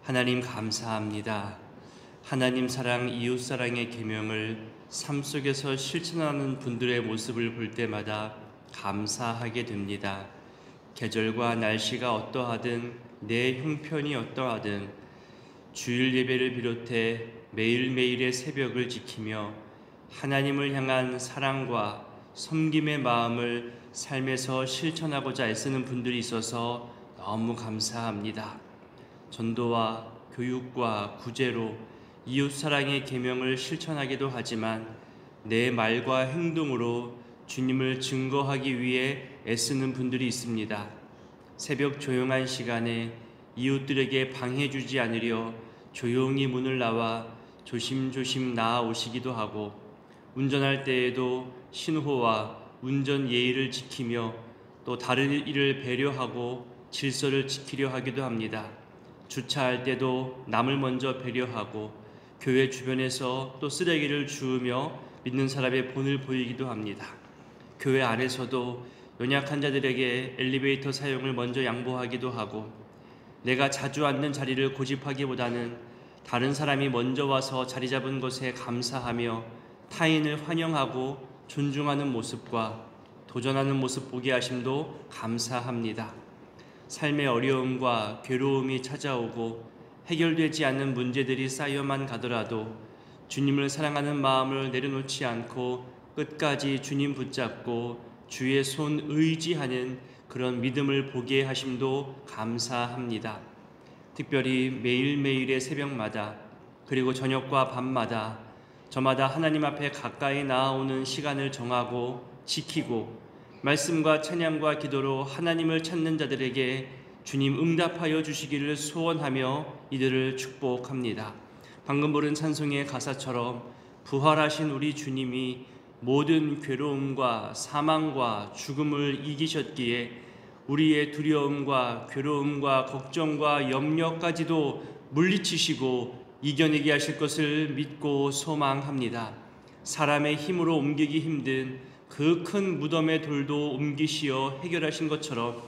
하나님 감사합니다. 하나님 사랑, 이웃 사랑의 계명을 삶 속에서 실천하는 분들의 모습을 볼 때마다 감사하게 됩니다. 계절과 날씨가 어떠하든 내 형편이 어떠하든 주일 예배를 비롯해 매일매일의 새벽을 지키며 하나님을 향한 사랑과 섬김의 마음을 삶에서 실천하고자 애쓰는 분들이 있어서 너무 감사합니다. 전도와 교육과 구제로 이웃사랑의 계명을 실천하기도 하지만 내 말과 행동으로 주님을 증거하기 위해 애쓰는 분들이 있습니다. 새벽 조용한 시간에 이웃들에게 방해주지 않으려 조용히 문을 나와 조심조심 나아오시기도 하고, 운전할 때에도 신호와 운전 예의를 지키며 또 다른 이를 배려하고 질서를 지키려 하기도 합니다. 주차할 때도 남을 먼저 배려하고 교회 주변에서 또 쓰레기를 주우며 믿는 사람의 본을 보이기도 합니다. 교회 안에서도 연약한 자들에게 엘리베이터 사용을 먼저 양보하기도 하고, 내가 자주 앉는 자리를 고집하기보다는 다른 사람이 먼저 와서 자리 잡은 것에 감사하며 타인을 환영하고 존중하는 모습과 도전하는 모습 보게 하심도 감사합니다. 삶의 어려움과 괴로움이 찾아오고 해결되지 않는 문제들이 쌓여만 가더라도 주님을 사랑하는 마음을 내려놓지 않고 끝까지 주님 붙잡고 주의 손 의지하는 그런 믿음을 보게 하심도 감사합니다. 특별히 매일매일의 새벽마다 그리고 저녁과 밤마다 저마다 하나님 앞에 가까이 나아오는 시간을 정하고 지키고 말씀과 찬양과 기도로 하나님을 찾는 자들에게 주님 응답하여 주시기를 소원하며 이들을 축복합니다. 방금 부른 찬송의 가사처럼 부활하신 우리 주님이 모든 괴로움과 사망과 죽음을 이기셨기에 우리의 두려움과 괴로움과 걱정과 염려까지도 물리치시고 이겨내게 하실 것을 믿고 소망합니다. 사람의 힘으로 옮기기 힘든 그 큰 무덤의 돌도 옮기시어 해결하신 것처럼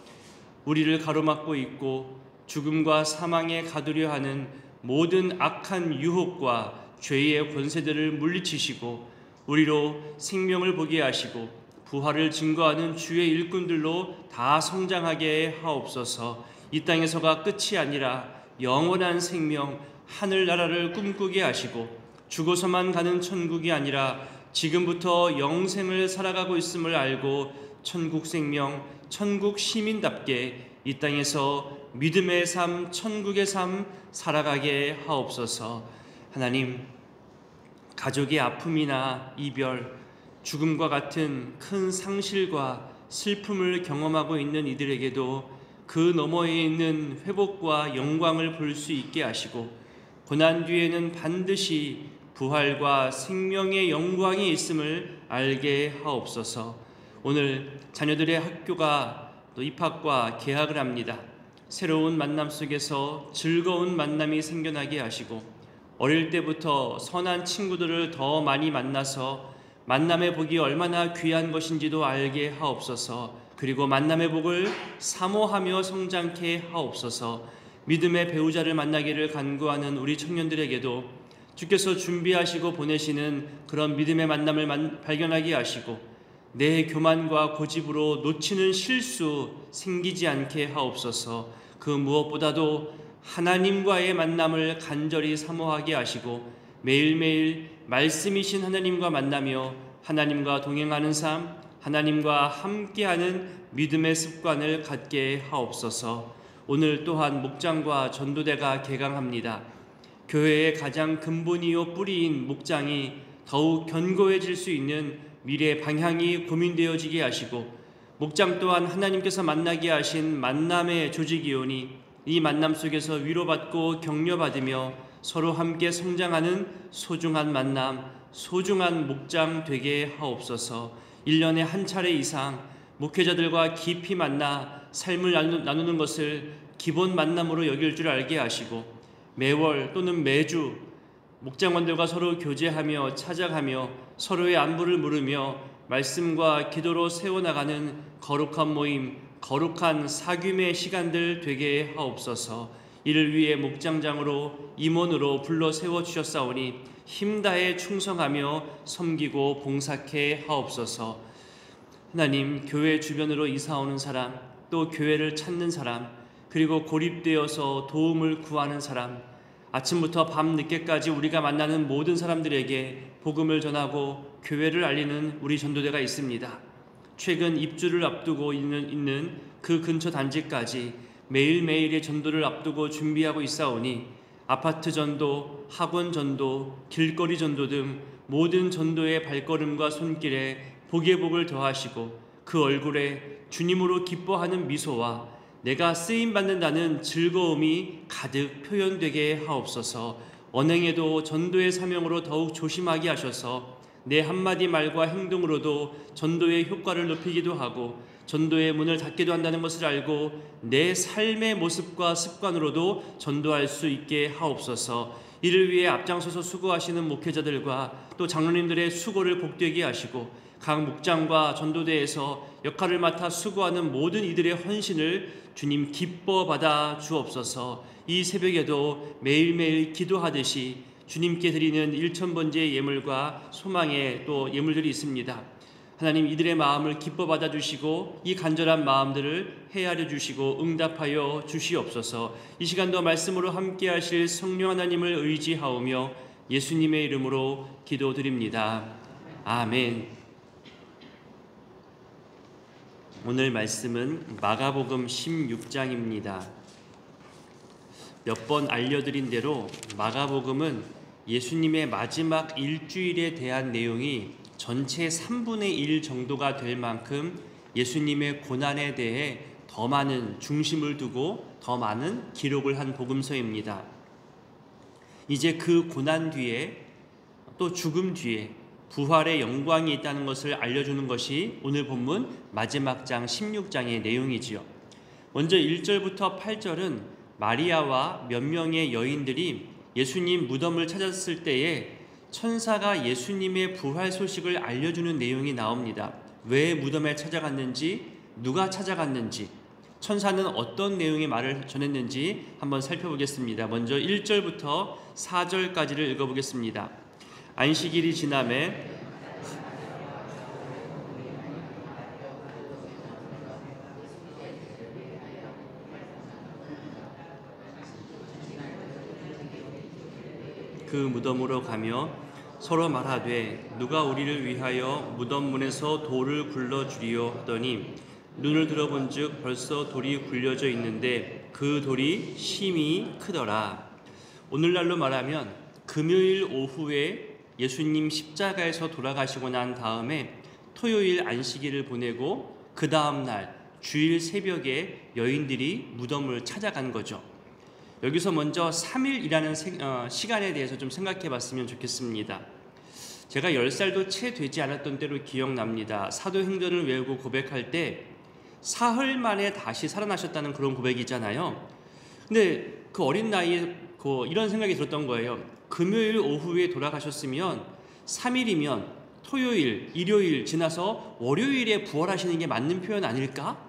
우리를 가로막고 있고 죽음과 사망에 가두려 하는 모든 악한 유혹과 죄의 권세들을 물리치시고 우리로 생명을 보게 하시고 부활을 증거하는 주의 일꾼들로 다 성장하게 하옵소서. 이 땅에서가 끝이 아니라 영원한 생명, 하늘나라를 꿈꾸게 하시고 죽어서만 가는 천국이 아니라 지금부터 영생을 살아가고 있음을 알고 천국 생명, 천국 시민답게 이 땅에서 믿음의 삶, 천국의 삶 살아가게 하옵소서. 하나님, 가족의 아픔이나 이별, 죽음과 같은 큰 상실과 슬픔을 경험하고 있는 이들에게도 그 너머에 있는 회복과 영광을 볼 수 있게 하시고 고난 뒤에는 반드시 부활과 생명의 영광이 있음을 알게 하옵소서. 오늘 자녀들의 학교가 또 입학과 개학을 합니다. 새로운 만남 속에서 즐거운 만남이 생겨나게 하시고 어릴 때부터 선한 친구들을 더 많이 만나서 만남의 복이 얼마나 귀한 것인지도 알게 하옵소서. 그리고 만남의 복을 사모하며 성장케 하옵소서. 믿음의 배우자를 만나기를 간구하는 우리 청년들에게도 주께서 준비하시고 보내시는 그런 믿음의 만남을 발견하게 하시고 내 교만과 고집으로 놓치는 실수 생기지 않게 하옵소서. 그 무엇보다도 하나님과의 만남을 간절히 사모하게 하시고 매일매일 말씀이신 하나님과 만나며 하나님과 동행하는 삶, 하나님과 함께하는 믿음의 습관을 갖게 하옵소서. 오늘 또한 목장과 전도대가 개강합니다. 교회의 가장 근본이요 뿌리인 목장이 더욱 견고해질 수 있는 미래 방향이 고민되어지게 하시고 목장 또한 하나님께서 만나게 하신 만남의 조직이오니 이 만남 속에서 위로받고 격려받으며 서로 함께 성장하는 소중한 만남, 소중한 목장 되게 하옵소서. 1년에 한 차례 이상 목회자들과 깊이 만나 삶을 나누는 것을 기본 만남으로 여길 줄 알게 하시고 매월 또는 매주 목장원들과 서로 교제하며 찾아가며 서로의 안부를 물으며 말씀과 기도로 세워나가는 거룩한 모임, 거룩한 사귐의 시간들 되게 하옵소서. 이를 위해 목장장으로 임원으로 불러 세워주셨사오니 힘다해 충성하며 섬기고 봉사케 하옵소서. 하나님, 교회 주변으로 이사오는 사람, 또 교회를 찾는 사람, 그리고 고립되어서 도움을 구하는 사람, 아침부터 밤 늦게까지 우리가 만나는 모든 사람들에게 복음을 전하고 교회를 알리는 우리 전도대가 있습니다. 최근 입주를 앞두고 있는 그 근처 단지까지 매일매일의 전도를 앞두고 준비하고 있사오니 아파트 전도, 학원 전도, 길거리 전도 등 모든 전도의 발걸음과 손길에 복의 복을 더하시고 그 얼굴에 주님으로 기뻐하는 미소와 내가 쓰임받는다는 즐거움이 가득 표현되게 하옵소서. 언행에도 전도의 사명으로 더욱 조심하게 하셔서 내 한마디 말과 행동으로도 전도의 효과를 높이기도 하고 전도의 문을 닫기도 한다는 것을 알고 내 삶의 모습과 습관으로도 전도할 수 있게 하옵소서. 이를 위해 앞장서서 수고하시는 목회자들과 또 장로님들의 수고를 복되게 하시고 각 목장과 전도대에서 역할을 맡아 수고하는 모든 이들의 헌신을 주님 기뻐 받아 주옵소서. 이 새벽에도 매일매일 기도하듯이 주님께 드리는 1,000번제의 예물과 소망의 또 예물들이 있습니다. 하나님, 이들의 마음을 기뻐 받아 주시고 이 간절한 마음들을 헤아려 주시고 응답하여 주시옵소서. 이 시간도 말씀으로 함께 하실 성령 하나님을 의지하오며 예수님의 이름으로 기도드립니다. 아멘. 오늘 말씀은 마가복음 16장입니다. 몇 번 알려드린 대로 마가복음은 예수님의 마지막 일주일에 대한 내용이 전체 3분의 1 정도가 될 만큼 예수님의 고난에 대해 더 많은 중심을 두고 더 많은 기록을 한 복음서입니다. 이제 그 고난 뒤에 또 죽음 뒤에 부활의 영광이 있다는 것을 알려주는 것이 오늘 본문 마지막 장 16장의 내용이지요. 먼저 1절부터 8절은 마리아와 몇 명의 여인들이 예수님 무덤을 찾았을 때에 천사가 예수님의 부활 소식을 알려주는 내용이 나옵니다. 왜 무덤에 찾아갔는지, 누가 찾아갔는지, 천사는 어떤 내용의 말을 전했는지 한번 살펴보겠습니다. 먼저 1절부터 4절까지를 읽어보겠습니다. 안식일이 지나매 그 무덤으로 가며 서로 말하되 누가 우리를 위하여 무덤 문에서 돌을 굴러주리요 하더니 눈을 들어본즉 벌써 돌이 굴려져 있는데 그 돌이 심히 크더라. 오늘날로 말하면 금요일 오후에 예수님 십자가에서 돌아가시고 난 다음에 토요일 안식일을 보내고 그 다음날 주일 새벽에 여인들이 무덤을 찾아간 거죠. 여기서 먼저 3일이라는 시간에 대해서 좀 생각해 봤으면 좋겠습니다. 제가 10살도 채 되지 않았던 때로 기억납니다. 사도행전을 외우고 고백할 때 사흘 만에 다시 살아나셨다는 그런 고백이잖아요. 근데 그 어린 나이에 이런 생각이 들었던 거예요. 금요일 오후에 돌아가셨으면 3일이면 토요일, 일요일 지나서 월요일에 부활하시는 게 맞는 표현 아닐까?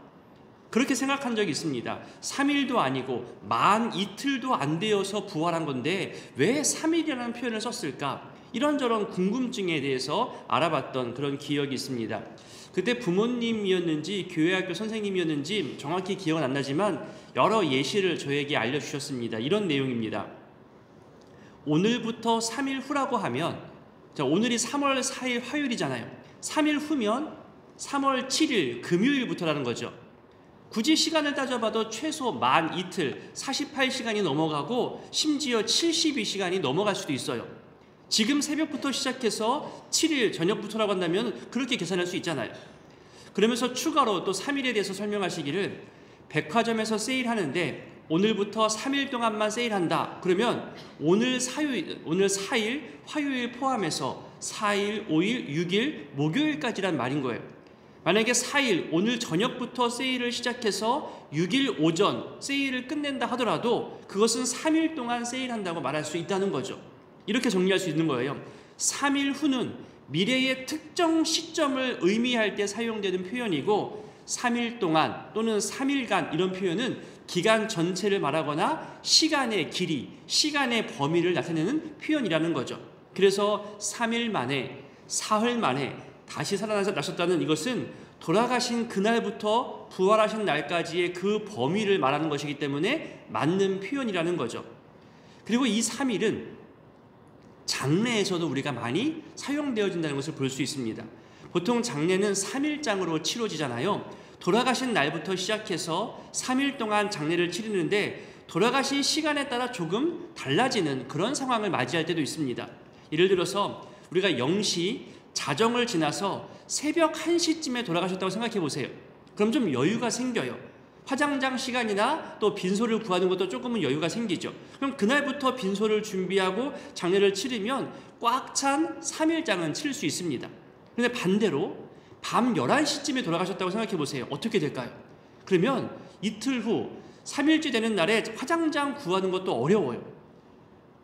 그렇게 생각한 적이 있습니다. 3일도 아니고 만 이틀도 안 되어서 부활한 건데 왜 3일이라는 표현을 썼을까? 이런저런 궁금증에 대해서 알아봤던 그런 기억이 있습니다. 그때 부모님이었는지 교회학교 선생님이었는지 정확히 기억은 안 나지만 여러 예시를 저에게 알려주셨습니다. 이런 내용입니다. 오늘부터 3일 후라고 하면, 오늘이 3월 4일 화요일이잖아요. 3일 후면 3월 7일 금요일부터라는 거죠. 굳이 시간을 따져봐도 최소 만 이틀, 48시간이 넘어가고 심지어 72시간이 넘어갈 수도 있어요. 지금 새벽부터 시작해서 7일 저녁부터라고 한다면 그렇게 계산할 수 있잖아요. 그러면서 추가로 또 3일에 대해서 설명하시기를 백화점에서 세일하는데 오늘부터 3일 동안만 세일한다. 그러면 오늘 4일 화요일 포함해서 4일, 5일, 6일, 목요일까지란 말인 거예요. 만약에 4일 오늘 저녁부터 세일을 시작해서 6일 오전 세일을 끝낸다 하더라도 그것은 3일 동안 세일한다고 말할 수 있다는 거죠. 이렇게 정리할 수 있는 거예요. 3일 후는 미래의 특정 시점을 의미할 때 사용되는 표현이고 3일 동안 또는 3일간 이런 표현은 기간 전체를 말하거나 시간의 길이, 시간의 범위를 나타내는 표현이라는 거죠. 그래서 3일 만에, 사흘 만에 다시 살아나셨다는 이것은 돌아가신 그날부터 부활하신 날까지의 그 범위를 말하는 것이기 때문에 맞는 표현이라는 거죠. 그리고 이 3일은 장례에서도 우리가 많이 사용되어진다는 것을 볼 수 있습니다. 보통 장례는 3일장으로 치러지잖아요. 돌아가신 날부터 시작해서 3일 동안 장례를 치르는데 돌아가신 시간에 따라 조금 달라지는 그런 상황을 맞이할 때도 있습니다. 예를 들어서 우리가 0시 자정을 지나서 새벽 1시쯤에 돌아가셨다고 생각해 보세요. 그럼 좀 여유가 생겨요. 화장장 시간이나 또 빈소를 구하는 것도 조금은 여유가 생기죠. 그럼 그날부터 빈소를 준비하고 장례를 치르면 꽉 찬 3일장은 치를 수 있습니다. 그런데 반대로 밤 11시쯤에 돌아가셨다고 생각해 보세요. 어떻게 될까요? 그러면 이틀 후 3일째 되는 날에 화장장 구하는 것도 어려워요.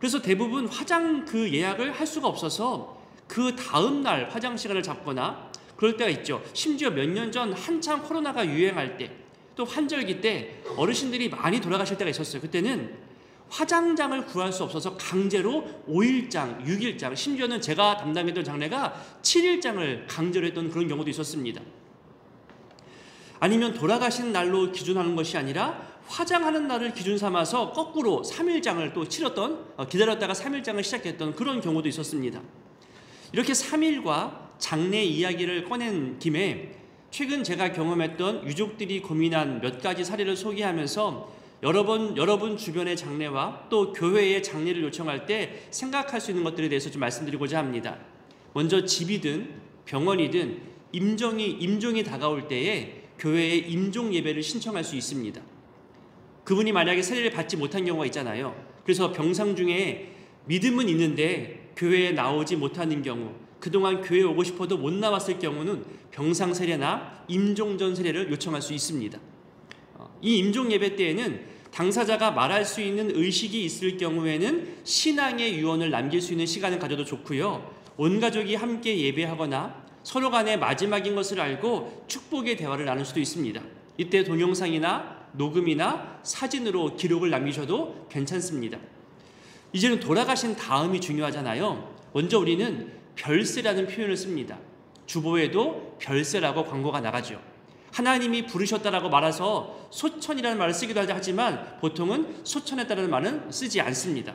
그래서 대부분 화장 그 예약을 할 수가 없어서 그 다음 날 화장 시간을 잡거나 그럴 때가 있죠. 심지어 몇 년 전 한참 코로나가 유행할 때, 또 환절기 때 어르신들이 많이 돌아가실 때가 있었어요. 그때는 화장장을 구할 수 없어서 강제로 5일장, 6일장, 심지어는 제가 담당했던 장례가 7일장을 강제로 했던 그런 경우도 있었습니다. 아니면 돌아가신 날로 기준하는 것이 아니라 화장하는 날을 기준 삼아서 거꾸로 3일장을 또 치렀던, 기다렸다가 3일장을 시작했던 그런 경우도 있었습니다. 이렇게 3일과 장례 이야기를 꺼낸 김에 최근 제가 경험했던 유족들이 고민한 몇 가지 사례를 소개하면서 여러분 주변의 장례와 또 교회의 장례를 요청할 때 생각할 수 있는 것들에 대해서 좀 말씀드리고자 합니다. 먼저 집이든 병원이든 임종이 다가올 때에 교회에 임종 예배를 신청할 수 있습니다. 그분이 만약에 세례를 받지 못한 경우가 있잖아요. 그래서 병상 중에 믿음은 있는데 교회에 나오지 못하는 경우, 그동안 교회에 오고 싶어도 못 나왔을 경우는 병상 세례나 임종 전 세례를 요청할 수 있습니다. 이 임종 예배 때에는 당사자가 말할 수 있는 의식이 있을 경우에는 신앙의 유언을 남길 수 있는 시간을 가져도 좋고요. 온 가족이 함께 예배하거나 서로 간에 마지막인 것을 알고 축복의 대화를 나눌 수도 있습니다. 이때 동영상이나 녹음이나 사진으로 기록을 남기셔도 괜찮습니다. 이제는 돌아가신 다음이 중요하잖아요. 먼저 우리는 별세라는 표현을 씁니다. 주보에도 별세라고 광고가 나가죠. 하나님이 부르셨다라고 말해서 소천이라는 말을 쓰기도 하지만 보통은 소천했다는 말은 쓰지 않습니다.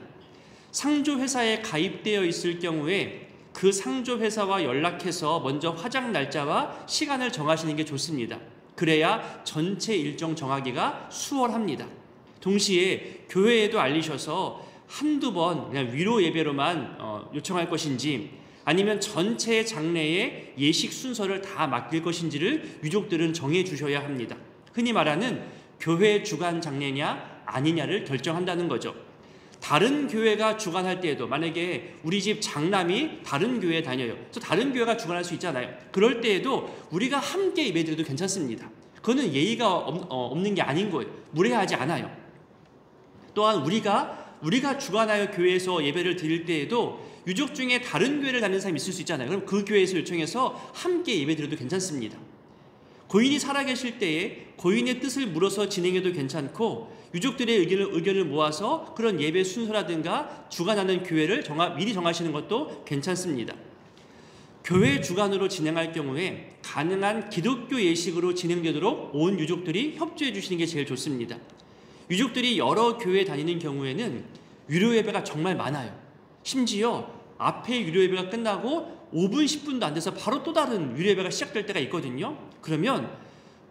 상조회사에 가입되어 있을 경우에 그 상조회사와 연락해서 먼저 화장 날짜와 시간을 정하시는 게 좋습니다. 그래야 전체 일정 정하기가 수월합니다. 동시에 교회에도 알리셔서 한두 번 그냥 위로 예배로만 요청할 것인지 아니면 전체 장례의 예식 순서를 다 맡길 것인지를 유족들은 정해 주셔야 합니다. 흔히 말하는 교회 주관 장례냐 아니냐를 결정한다는 거죠. 다른 교회가 주관할 때에도 만약에 우리 집 장남이 다른 교회에 다녀요. 그래서 다른 교회가 주관할 수 있잖아요. 그럴 때에도 우리가 함께 예배드려도 괜찮습니다. 그거는 예의가 없는 게 아닌 거예요. 무례하지 않아요. 또한 우리가 주관하여 교회에서 예배를 드릴 때에도 유족 중에 다른 교회를 다니는 사람이 있을 수 있잖아요. 그럼 그 교회에서 요청해서 함께 예배드려도 괜찮습니다. 고인이 살아계실 때에 고인의 뜻을 물어서 진행해도 괜찮고 유족들의 의견을 모아서 그런 예배 순서라든가 주관하는 교회를 미리 정하시는 것도 괜찮습니다. 교회 주관으로 진행할 경우에 가능한 기독교 예식으로 진행되도록 온 유족들이 협조해 주시는 게 제일 좋습니다. 유족들이 여러 교회에 다니는 경우에는 위로 예배가 정말 많아요. 심지어 앞에 위로 예배가 끝나고 5분, 10분도 안 돼서 바로 또 다른 위로 예배가 시작될 때가 있거든요. 그러면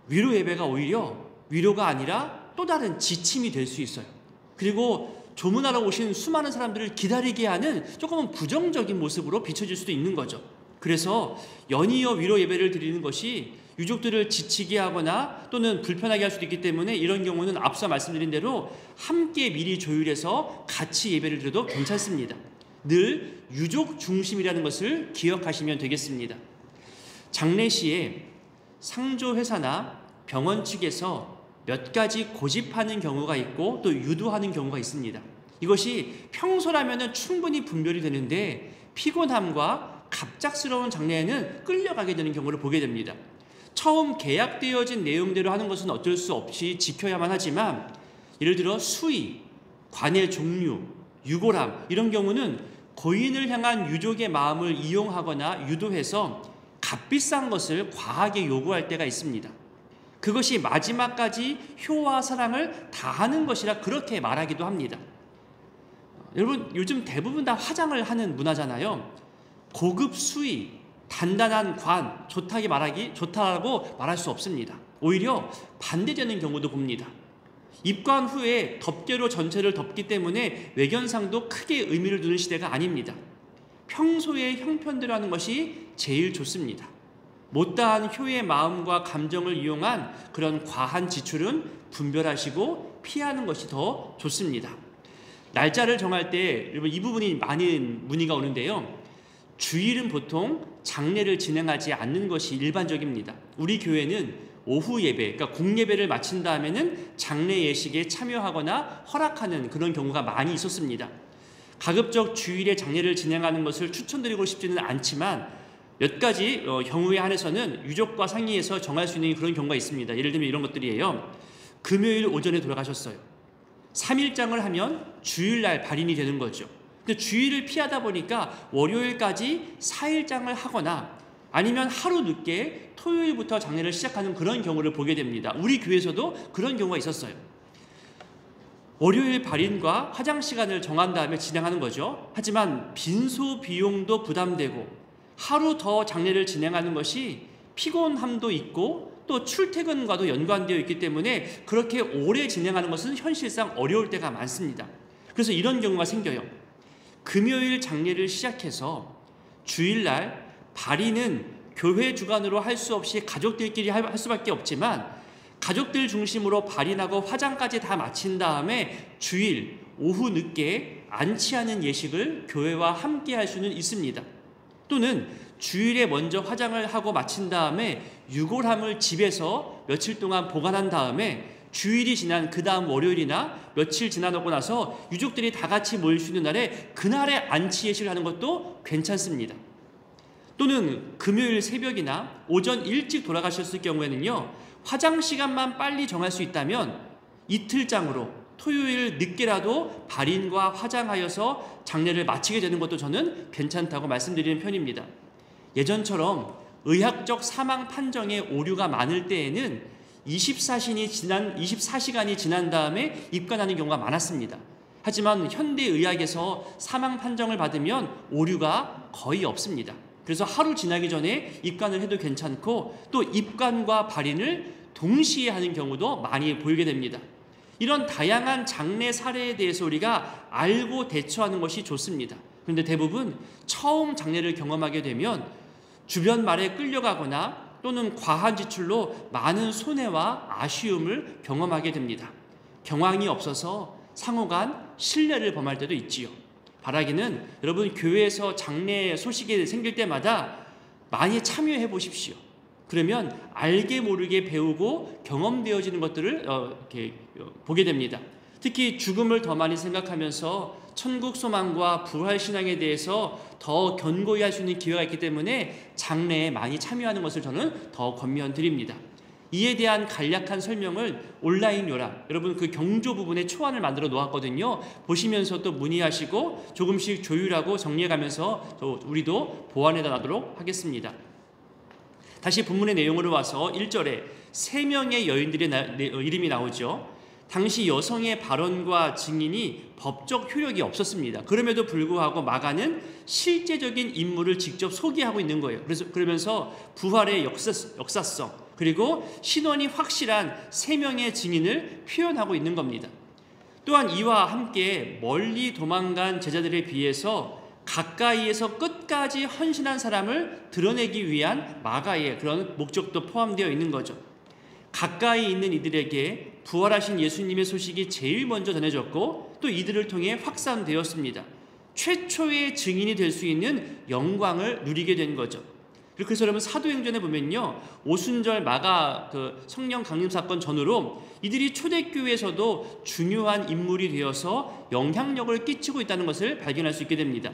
위로 예배가 오히려 위로가 아니라 또 다른 지침이 될 수 있어요. 그리고 조문하러 오신 수많은 사람들을 기다리게 하는 조금은 부정적인 모습으로 비춰질 수도 있는 거죠. 그래서 연이어 위로 예배를 드리는 것이 유족들을 지치게 하거나 또는 불편하게 할 수도 있기 때문에 이런 경우는 앞서 말씀드린 대로 함께 미리 조율해서 같이 예배를 드려도 괜찮습니다. 늘 유족 중심이라는 것을 기억하시면 되겠습니다. 장례 시에 상조회사나 병원 측에서 몇 가지 고집하는 경우가 있고 또 유도하는 경우가 있습니다. 이것이 평소라면 충분히 분별이 되는데 피곤함과 갑작스러운 장례에는 끌려가게 되는 경우를 보게 됩니다. 처음 계약되어진 내용대로 하는 것은 어쩔 수 없이 지켜야만 하지만 예를 들어 수의, 관의 종류, 유골함 이런 경우는 고인을 향한 유족의 마음을 이용하거나 유도해서 값비싼 것을 과하게 요구할 때가 있습니다. 그것이 마지막까지 효와 사랑을 다하는 것이라 그렇게 말하기도 합니다. 여러분, 요즘 대부분 다 화장을 하는 문화잖아요. 고급 수의, 단단한 관, 좋다고 말할 수 없습니다. 오히려 반대되는 경우도 봅니다. 입관 후에 덮개로 전체를 덮기 때문에 외견상도 크게 의미를 두는 시대가 아닙니다. 평소의 형편대로 하는 것이 제일 좋습니다. 못다한 효의 마음과 감정을 이용한 그런 과한 지출은 분별하시고 피하는 것이 더 좋습니다. 날짜를 정할 때 여러분 이 부분이 많은 문의가 오는데요. 주일은 보통 장례를 진행하지 않는 것이 일반적입니다. 우리 교회는 오후 예배, 그러니까 공예배를 마친 다음에는 장례 예식에 참여하거나 허락하는 그런 경우가 많이 있었습니다. 가급적 주일에 장례를 진행하는 것을 추천드리고 싶지는 않지만 몇 가지 경우에 한해서는 유족과 상의해서 정할 수 있는 그런 경우가 있습니다. 예를 들면 이런 것들이에요. 금요일 오전에 돌아가셨어요. 3일장을 하면 주일날 발인이 되는 거죠. 근데 주일을 피하다 보니까 월요일까지 4일장을 하거나 아니면 하루 늦게 토요일부터 장례를 시작하는 그런 경우를 보게 됩니다. 우리 교회에서도 그런 경우가 있었어요. 월요일 발인과 화장 시간을 정한 다음에 진행하는 거죠. 하지만 빈소 비용도 부담되고 하루 더 장례를 진행하는 것이 피곤함도 있고 또 출퇴근과도 연관되어 있기 때문에 그렇게 오래 진행하는 것은 현실상 어려울 때가 많습니다. 그래서 이런 경우가 생겨요. 금요일 장례를 시작해서 주일날 발인은 교회 주관으로 할 수 없이 가족들끼리 할 수밖에 없지만 가족들 중심으로 발인하고 화장까지 다 마친 다음에 주일 오후 늦게 안치하는 예식을 교회와 함께 할 수는 있습니다. 또는 주일에 먼저 화장을 하고 마친 다음에 유골함을 집에서 며칠 동안 보관한 다음에 주일이 지난 그 다음 월요일이나 며칠 지나고 나서 유족들이 다 같이 모일 수 있는 날에 그날에 안치 예식을 하는 것도 괜찮습니다. 또는 금요일 새벽이나 오전 일찍 돌아가셨을 경우에는요, 화장 시간만 빨리 정할 수 있다면 이틀장으로 토요일 늦게라도 발인과 화장하여서 장례를 마치게 되는 것도 저는 괜찮다고 말씀드리는 편입니다. 예전처럼 의학적 사망 판정에 오류가 많을 때에는 24시간이 지난 다음에 입관하는 경우가 많았습니다. 하지만 현대의학에서 사망 판정을 받으면 오류가 거의 없습니다. 그래서 하루 지나기 전에 입관을 해도 괜찮고 또 입관과 발인을 동시에 하는 경우도 많이 보이게 됩니다. 이런 다양한 장례 사례에 대해서 우리가 알고 대처하는 것이 좋습니다. 그런데 대부분 처음 장례를 경험하게 되면 주변 말에 끌려가거나 또는 과한 지출로 많은 손해와 아쉬움을 경험하게 됩니다. 경황이 없어서 상호간 신뢰를 범할 때도 있지요. 바라기는 여러분 교회에서 장례 소식이 생길 때마다 많이 참여해 보십시오. 그러면 알게 모르게 배우고 경험되어지는 것들을 보게 됩니다. 특히 죽음을 더 많이 생각하면서 천국 소망과 부활 신앙에 대해서 더 견고히 할 수 있는 기회가 있기 때문에 장례에 많이 참여하는 것을 저는 더 권면드립니다. 이에 대한 간략한 설명을 온라인 요약, 여러분 그 경조 부분에 초안을 만들어 놓았거든요. 보시면서 또 문의하시고 조금씩 조율하고 정리해가면서 우리도 보완해 나가도록 하겠습니다. 다시 본문의 내용으로 와서 1절에 3명의 여인들의 이름이 나오죠. 당시 여성의 발언과 증인이 법적 효력이 없었습니다. 그럼에도 불구하고 마가는 실제적인 인물을 직접 소개하고 있는 거예요. 그러면서 부활의 역사성 그리고 신원이 확실한 3명의 증인을 표현하고 있는 겁니다. 또한 이와 함께 멀리 도망간 제자들에 비해서 가까이에서 끝까지 헌신한 사람을 드러내기 위한 마가의 그런 목적도 포함되어 있는 거죠. 가까이 있는 이들에게 부활하신 예수님의 소식이 제일 먼저 전해졌고 또 이들을 통해 확산되었습니다. 최초의 증인이 될 수 있는 영광을 누리게 된 거죠. 그래서 여러분 사도행전에 보면요, 오순절 마가 성령 강림 사건 전후로 이들이 초대교회에서도 중요한 인물이 되어서 영향력을 끼치고 있다는 것을 발견할 수 있게 됩니다.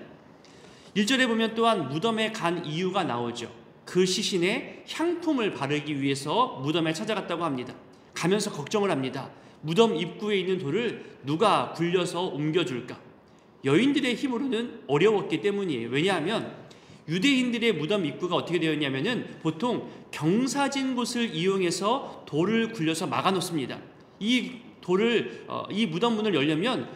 1절에 보면 또한 무덤에 간 이유가 나오죠. 그 시신에 향품을 바르기 위해서 무덤에 찾아갔다고 합니다. 가면서 걱정을 합니다. 무덤 입구에 있는 돌을 누가 굴려서 옮겨줄까? 여인들의 힘으로는 어려웠기 때문이에요. 왜냐하면 유대인들의 무덤 입구가 어떻게 되었냐면은 보통 경사진 곳을 이용해서 돌을 굴려서 막아놓습니다. 이 무덤 문을 열려면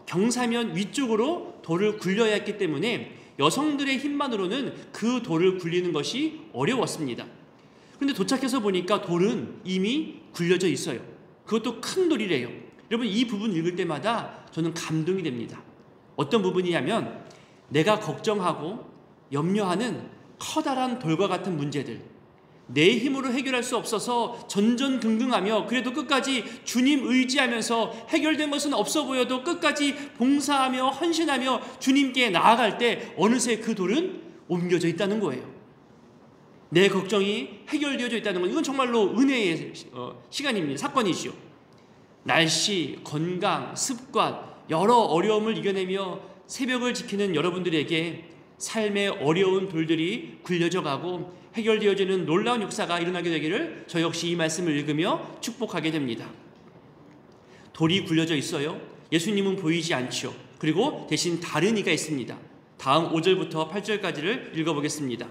경사면 위쪽으로 돌을 굴려야 했기 때문에 여성들의 힘만으로는 그 돌을 굴리는 것이 어려웠습니다. 그런데 도착해서 보니까 돌은 이미 굴려져 있어요. 그것도 큰 돌이래요. 여러분, 이 부분 읽을 때마다 저는 감동이 됩니다. 어떤 부분이냐면 내가 걱정하고 염려하는 커다란 돌과 같은 문제들, 내 힘으로 해결할 수 없어서 전전긍긍하며 그래도 끝까지 주님 의지하면서 해결된 것은 없어 보여도 끝까지 봉사하며 헌신하며 주님께 나아갈 때 어느새 그 돌은 옮겨져 있다는 거예요. 내 걱정이 해결되어져 있다는 건 이건 정말로 은혜의 시간입니다. 사건이지요. 날씨, 건강, 습관, 여러 어려움을 이겨내며 새벽을 지키는 여러분들에게 삶의 어려운 돌들이 굴려져 가고 해결되어지는 놀라운 역사가 일어나게 되기를 저 역시 이 말씀을 읽으며 축복하게 됩니다. 돌이 굴려져 있어요. 예수님은 보이지 않죠. 그리고 대신 다른 이가 있습니다. 다음 5절부터 8절까지를 읽어보겠습니다.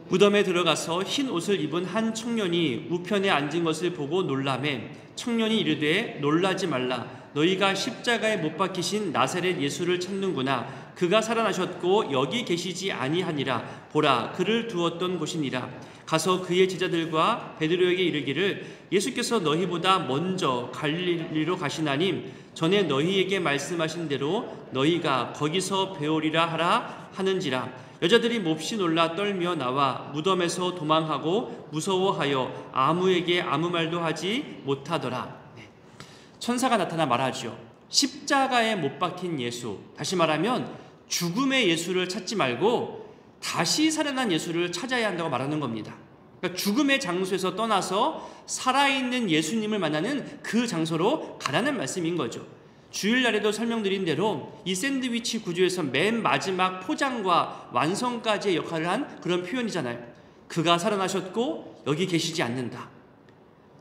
무덤에 들어가서 흰 옷을 입은 한 청년이 우편에 앉은 것을 보고 놀라매 청년이 이르되 놀라지 말라. 너희가 십자가에 못 박히신 나사렛 예수를 찾는구나. 그가 살아나셨고 여기 계시지 아니하니라. 보라, 그를 두었던 곳이니라. 가서 그의 제자들과 베드로에게 이르기를 예수께서 너희보다 먼저 갈릴리로 가시나니 전에 너희에게 말씀하신 대로 너희가 거기서 배우리라 하라 하는지라. 여자들이 몹시 놀라 떨며 나와 무덤에서 도망하고 무서워하여 아무에게 아무 말도 하지 못하더라. 천사가 나타나 말하죠. 십자가에 못 박힌 예수, 다시 말하면 죽음의 예수를 찾지 말고 다시 살아난 예수를 찾아야 한다고 말하는 겁니다. 그러니까 죽음의 장소에서 떠나서 살아있는 예수님을 만나는 그 장소로 가라는 말씀인 거죠. 주일날에도 설명드린 대로 이 샌드위치 구조에서 맨 마지막 포장과 완성까지의 역할을 한 그런 표현이잖아요. 그가 살아나셨고 여기 계시지 않는다.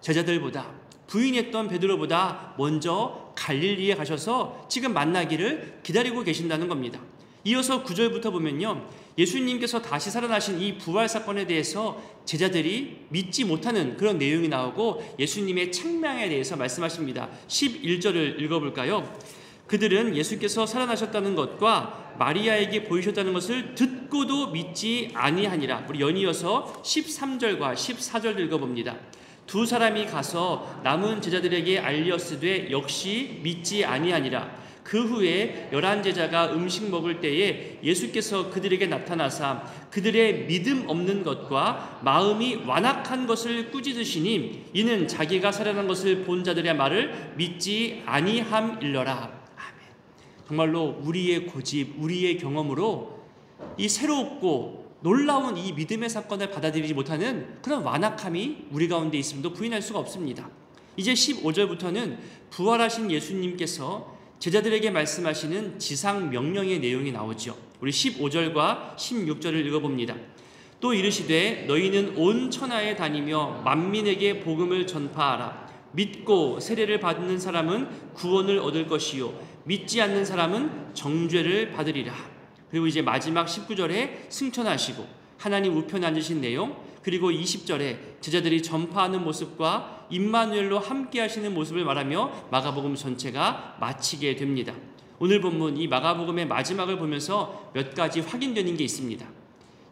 제자들보다, 부인했던 베드로보다 먼저 갈릴리에 가셔서 지금 만나기를 기다리고 계신다는 겁니다. 이어서 9절부터 보면요, 예수님께서 다시 살아나신 이 부활 사건에 대해서 제자들이 믿지 못하는 그런 내용이 나오고 예수님의 책망에 대해서 말씀하십니다. 11절을 읽어볼까요? 그들은 예수께서 살아나셨다는 것과 마리아에게 보이셨다는 것을 듣고도 믿지 아니하니라. 우리 연이어서 13절과 14절 읽어봅니다. 두 사람이 가서 남은 제자들에게 알렸으되 역시 믿지 아니하니라. 그 후에 11 제자가 음식 먹을 때에 예수께서 그들에게 나타나사 그들의 믿음 없는 것과 마음이 완악한 것을 꾸짖으시니 이는 자기가 살아난 것을 본 자들의 말을 믿지 아니함일러라. 아멘. 정말로 우리의 고집, 우리의 경험으로 이 새롭고 놀라운 이 믿음의 사건을 받아들이지 못하는 그런 완악함이 우리 가운데 있음도 부인할 수가 없습니다. 이제 15절부터는 부활하신 예수님께서 제자들에게 말씀하시는 지상 명령의 내용이 나오죠. 우리 15절과 16절을 읽어봅니다. 또 이르시되 너희는 온 천하에 다니며 만민에게 복음을 전파하라. 믿고 세례를 받는 사람은 구원을 얻을 것이요 믿지 않는 사람은 정죄를 받으리라. 그리고 이제 마지막 19절에 승천하시고 하나님 우편에 앉으신 내용, 그리고 20절에 제자들이 전파하는 모습과 임마누엘로 함께 하시는 모습을 말하며 마가복음 전체가 마치게 됩니다. 오늘 본문 이 마가복음의 마지막을 보면서 몇 가지 확인되는 게 있습니다.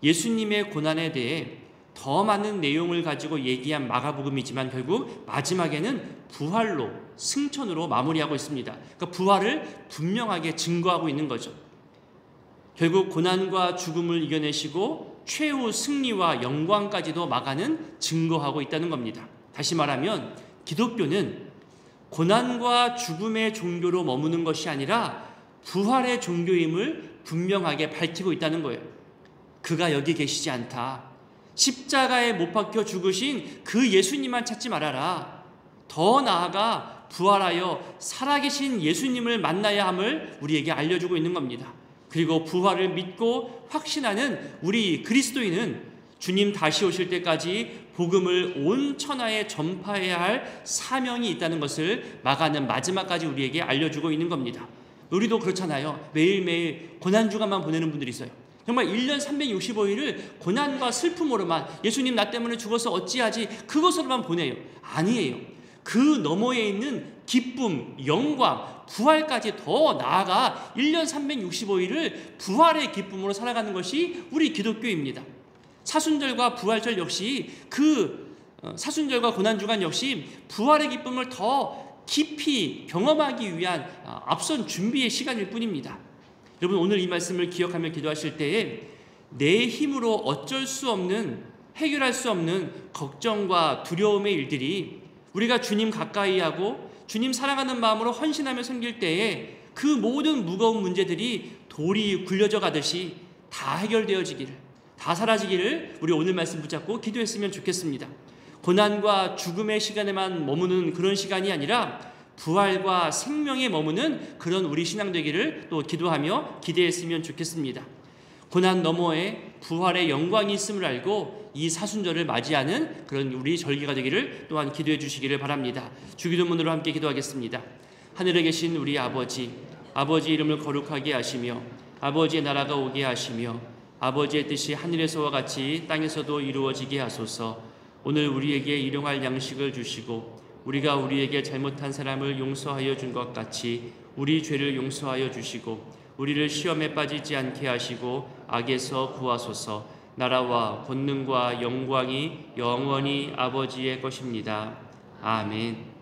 예수님의 고난에 대해 더 많은 내용을 가지고 얘기한 마가복음이지만 결국 마지막에는 부활로, 승천으로 마무리하고 있습니다. 그러니까 부활을 분명하게 증거하고 있는 거죠. 결국 고난과 죽음을 이겨내시고 최후 승리와 영광까지도 마가는 증거하고 있다는 겁니다. 다시 말하면 기독교는 고난과 죽음의 종교로 머무는 것이 아니라 부활의 종교임을 분명하게 밝히고 있다는 거예요. 그가 여기 계시지 않다. 십자가에 못 박혀 죽으신 그 예수님만 찾지 말아라. 더 나아가 부활하여 살아계신 예수님을 만나야 함을 우리에게 알려주고 있는 겁니다. 그리고 부활을 믿고 확신하는 우리 그리스도인은 주님 다시 오실 때까지 복음을 온 천하에 전파해야 할 사명이 있다는 것을 마가는 마지막까지 우리에게 알려주고 있는 겁니다. 우리도 그렇잖아요. 매일매일 고난주간만 보내는 분들이 있어요. 정말 1년 365일을 고난과 슬픔으로만, 예수님 나 때문에 죽어서 어찌하지, 그것으로만 보내요. 아니에요. 그 너머에 있는 기쁨, 영광, 부활까지 더 나아가 1년 365일을 부활의 기쁨으로 살아가는 것이 우리 기독교입니다. 사순절과 부활절 역시 사순절과 고난주간 역시 부활의 기쁨을 더 깊이 경험하기 위한 앞선 준비의 시간일 뿐입니다. 여러분, 오늘 이 말씀을 기억하며 기도하실 때에 내 힘으로 어쩔 수 없는, 해결할 수 없는 걱정과 두려움의 일들이 우리가 주님 가까이 하고 주님 사랑하는 마음으로 헌신하며 섬길 때에 그 모든 무거운 문제들이 돌이 굴려져 가듯이 다 해결되어지기를, 다 사라지기를 우리 오늘 말씀 붙잡고 기도했으면 좋겠습니다. 고난과 죽음의 시간에만 머무는 그런 시간이 아니라 부활과 생명에 머무는 그런 우리 신앙 되기를 또 기도하며 기대했으면 좋겠습니다. 고난 너머에 부활의 영광이 있음을 알고 이 사순절을 맞이하는 그런 우리 절기가 되기를 또한 기도해 주시기를 바랍니다. 주기도문으로 함께 기도하겠습니다. 하늘에 계신 우리 아버지 이름을 거룩하게 하시며 아버지의 나라가 오게 하시며 아버지의 뜻이 하늘에서와 같이 땅에서도 이루어지게 하소서. 오늘 우리에게 일용할 양식을 주시고 우리가 우리에게 잘못한 사람을 용서하여 준 것 같이 우리 죄를 용서하여 주시고 우리를 시험에 빠지지 않게 하시고 악에서 구하소서. 나라와 권능과 영광이 영원히 아버지의 것입니다. 아멘.